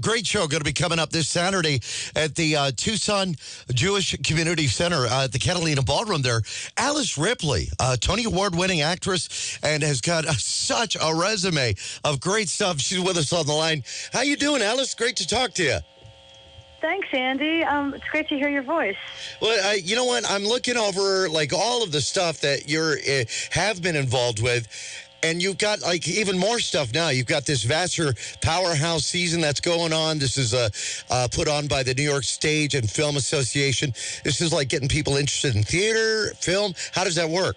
great show going to be coming up this Saturday at the Tucson Jewish Community Center at the Catalina Ballroom there. Alice Ripley, Tony Award-winning actress, and has got such a resume of great stuff. She's with us on the line. How you doing, Alice? Great to talk to you. Thanks, Andy. It's great to hear your voice. Well, you know what? I'm looking over like all of the stuff that you have been involved with, and you've got like even more stuff now. You've got this Vassar Powerhouse season that's going on. This is put on by the New York Stage and Film Association. This is like getting people interested in theater, film. How does that work?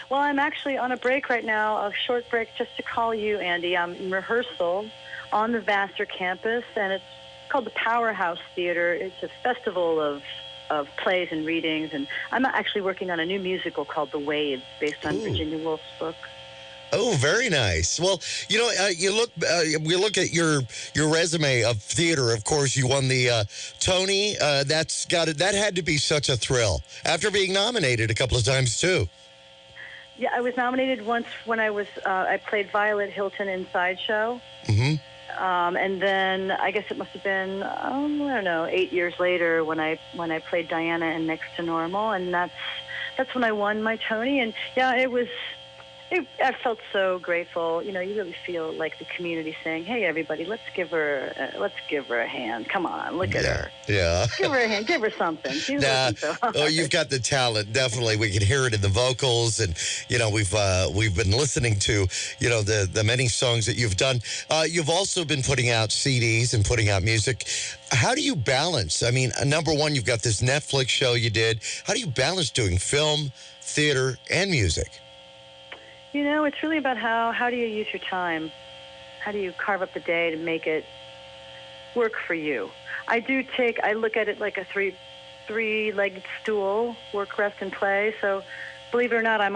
Well, I'm actually on a break right now, a short break just to call you, Andy. I'm in rehearsal on the Vassar campus, and it's called the Powerhouse Theater. It's a festival of plays and readings, and I'm actually working on a new musical called The Waves, based on Virginia Woolf's book. Oh, very nice. Well, you know, we look at your resume of theater. Of course, you won the Tony. That had to be such a thrill after being nominated a couple of times too. Yeah, I was nominated once when I played Violet Hilton in Sideshow. Mm-hmm. And then I guess it must have been, 8 years later when I played Diana in Next to Normal, and that's when I won my Tony. And yeah, I felt so grateful. You know, you really feel like the community saying, "Hey, everybody, let's give her a hand. Come on, look at her. Yeah, give her a hand. Give her something." She's working so hard. Oh, you've got the talent. Definitely, we can hear it in the vocals, and you know, we've been listening to the many songs that you've done. You've also been putting out CDs and putting out music. How do you balance? I mean, number one, you've got this Netflix show you did. How do you balance doing film, theater, and music? You know, it's really about how do you use your time? How do you carve up the day to make it work for you? I look at it like a three-legged stool, work, rest, and play. So believe it or not, I'm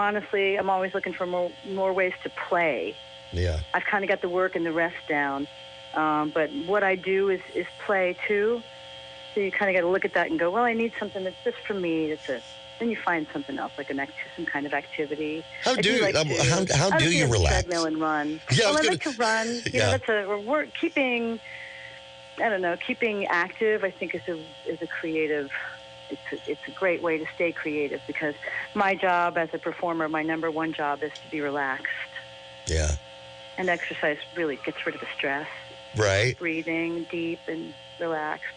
always looking for more ways to play. Yeah. I've kind of got the work and the rest down. But what I do is play too. So you kind of got to look at that and go, well, I need something that's just for me. Then you find something else, like some kind of activity. How do you relax? Treadmill and run. Yeah, I like to run. Keeping active. I think is a creative. It's a great way to stay creative, because my job as a performer, my number one job is to be relaxed. Yeah. And exercise really gets rid of the stress. Right. Breathing deep and relaxed.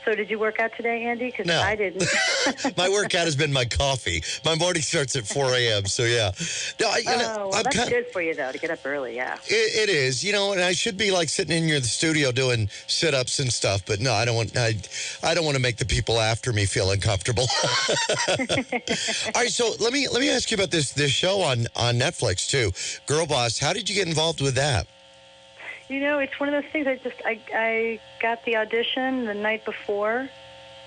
So did you work out today, Andy? Because no. I didn't. My workout has been my coffee. My morning starts at 4 a.m., so yeah. No, that's good for you, though, to get up early, yeah. It is, and I should be like sitting in the studio doing sit-ups and stuff, but no, I don't want to make the people after me feel uncomfortable. All right, so let me ask you about this show on Netflix, too. Girl Boss, how did you get involved with that? You know, it's one of those things. I got the audition the night before.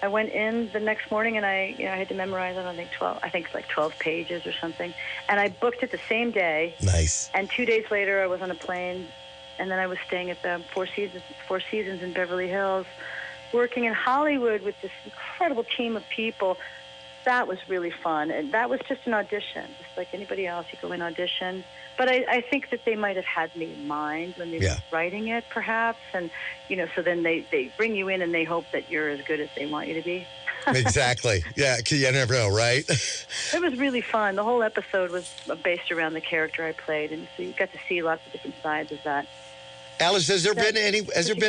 I went in the next morning, and I had to memorize, I think it's like 12 pages or something. And I booked it the same day. Nice. And 2 days later, I was on a plane, and then I was staying at the Four Seasons in Beverly Hills, working in Hollywood with this incredible team of people. That was really fun, and that was just an audition, just like anybody else. You go in audition. But I think that they might have had me in mind when they were writing it, perhaps. And, so then they bring you in and they hope that you're as good as they want you to be. Exactly. Yeah, because you never know, right? It was really fun. The whole episode was based around the character I played, and so you got to see lots of different sides of that. Alice, has there been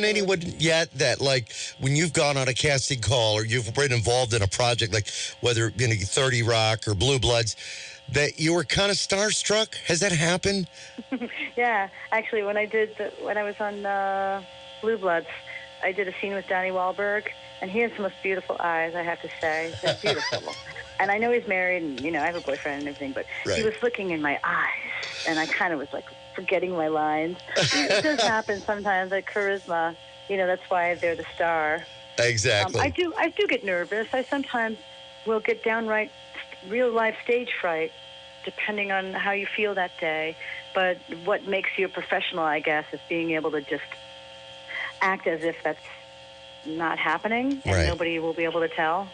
anyone yet that, like, when you've gone on a casting call or you've been involved in a project, like whether it be 30 Rock or Blue Bloods, that you were kind of starstruck? Has that happened? Yeah, actually, when I was on Blue Bloods, I did a scene with Donnie Wahlberg, and he has the most beautiful eyes, I have to say. They're beautiful. And I know he's married, and I have a boyfriend and everything, but he was looking in my eyes, and I kind of was like forgetting my lines. It does happen sometimes, like charisma. That's why they're the star. Exactly. I do get nervous. I sometimes will get downright real life stage fright, depending on how you feel that day. But what makes you a professional, I guess, is being able to just act as if that's not happening, and nobody will be able to tell.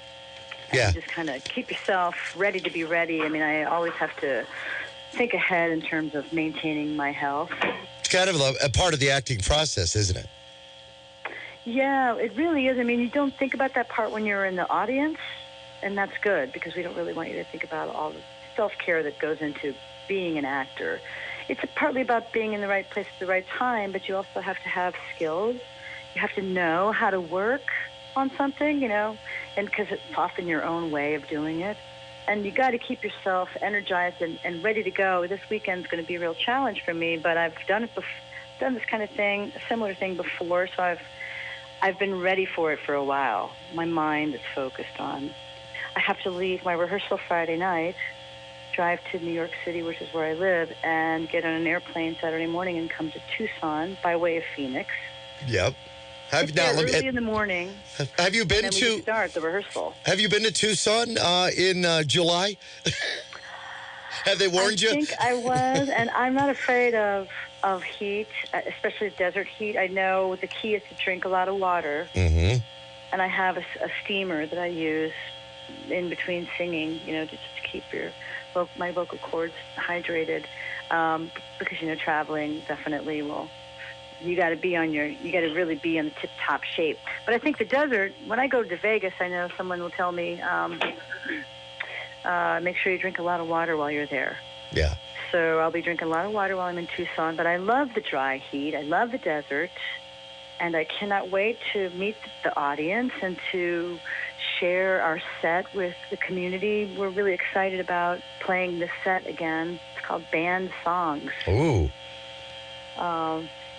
Yeah. And just kind of keep yourself ready to be ready. I mean, I always have to think ahead in terms of maintaining my health. It's kind of a part of the acting process, isn't it? Yeah, it really is. I mean, you don't think about that part when you're in the audience, and that's good because we don't really want you to think about all the self-care that goes into being an actor. It's partly about being in the right place at the right time, but you also have to have skills. You have to know how to work on something, and because it's often your own way of doing it. And you got to keep yourself energized and ready to go. This weekend's going to be a real challenge for me, but I've done this kind of thing, a similar thing before, so I've been ready for it for a while. My mind is focused on. I have to leave my rehearsal Friday night, drive to New York City, which is where I live, and get on an airplane Saturday morning and come to Tucson by way of Phoenix. Yep. Early in the morning. Have you been to start the rehearsal? Have you been to Tucson in July? Have they warned you? I think I was, and I'm not afraid of heat, especially desert heat. I know the key is to drink a lot of water, and I have a steamer that I use in between singing, just to keep my vocal cords hydrated, because traveling definitely will. You got to really be in the tip-top shape. But I think the desert, when I go to Vegas, I know someone will tell me, make sure you drink a lot of water while you're there. Yeah. So I'll be drinking a lot of water while I'm in Tucson. But I love the dry heat. I love the desert. And I cannot wait to meet the audience and to share our set with the community. We're really excited about playing this set again. It's called Band Songs. Ooh.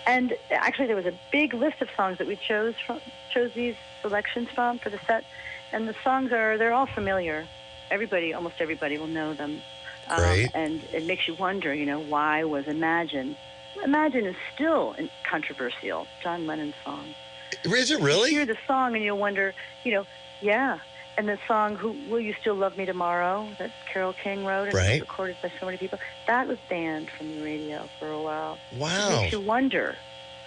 And actually, there was a big list of songs that we chose these selections from for the set. And the songs they're all familiar. Almost everybody will know them. Great. And it makes you wonder, why was Imagine? Imagine is still controversial. John Lennon's song. Is it really? You hear the song and you'll wonder, yeah. And the song, Will You Still Love Me Tomorrow, that Carole King wrote and was recorded by so many people, that was banned from the radio for a while. Wow. It makes you wonder.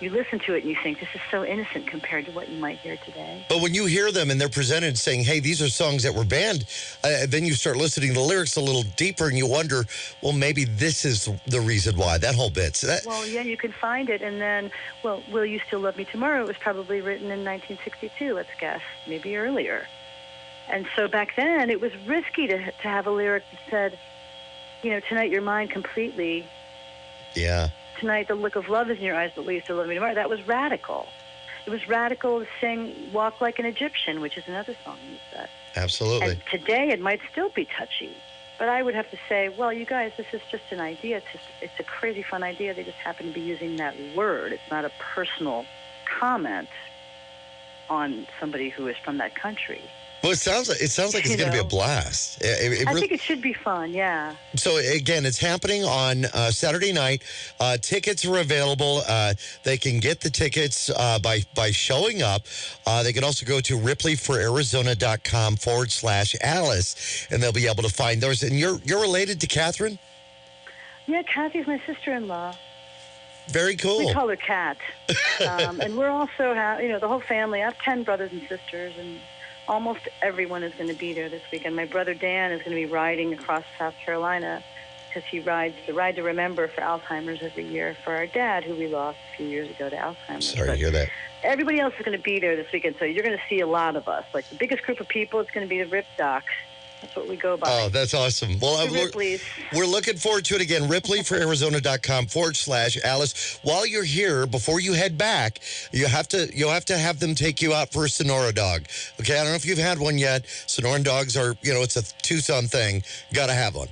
You listen to it and you think, this is so innocent compared to what you might hear today. But when you hear them and they're presented saying, hey, these are songs that were banned, then you start listening to the lyrics a little deeper and you wonder, well, maybe this is the reason why, that whole bit. Well, yeah, you can find it. And then, Will You Still Love Me Tomorrow? It was probably written in 1962, let's guess, maybe earlier. And so back then, it was risky to have a lyric that said, tonight you're mine completely. Yeah. Tonight the look of love is in your eyes, but will you still love me tomorrow? That was radical. It was radical to sing Walk Like an Egyptian, which is another song you said. Absolutely. And today it might still be touchy. But I would have to say, well, you guys, this is just an idea. It's a crazy fun idea. They just happen to be using that word. It's not a personal comment on somebody who is from that country. Well, it sounds like it's going to be a blast. I think it should be fun, yeah. So, again, it's happening on Saturday night. Tickets are available. They can get the tickets by showing up. They can also go to ripleyforarizona.com/Alice, and they'll be able to find those. And you're related to Catherine? Yeah, Kathy's my sister-in-law. Very cool. We call her Kat. And we're also, the whole family. I have 10 brothers and sisters, and almost everyone is going to be there this weekend. My brother Dan is going to be riding across South Carolina because he rides the Ride to Remember for Alzheimer's every year for our dad, who we lost a few years ago to Alzheimer's. Sorry to hear that. Everybody else is going to be there this weekend, so you're going to see a lot of us. Like the biggest group of people, it's going to be the Rip Docs. That's what we go by. Oh, that's awesome. Well, we're looking forward to it again. ripleyforarizona.com/Alice. While you're here, before you head back, you'll have to have them take you out for a Sonora dog. Okay, I don't know if you've had one yet. Sonoran dogs are, it's a Tucson thing. Got to have one.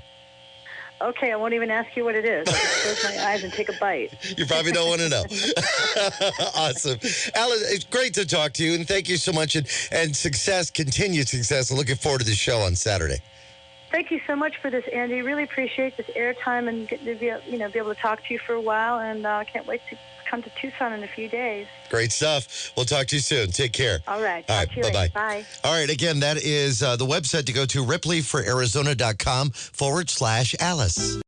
Okay, I won't even ask you what it is. I'll just close my eyes and take a bite. You probably don't want to know. Awesome. Alice, it's great to talk to you, and thank you so much, and continued success. I'm looking forward to the show on Saturday. Thank you so much for this, Andy. Really appreciate this airtime and get to be able to talk to you for a while, and I can't wait to come to Tucson in a few days. Great stuff. We'll talk to you soon. Take care. All right. All right. Talk to you later. Bye. All right. Again, that is the website to go to ripleyforarizona.com/Alice.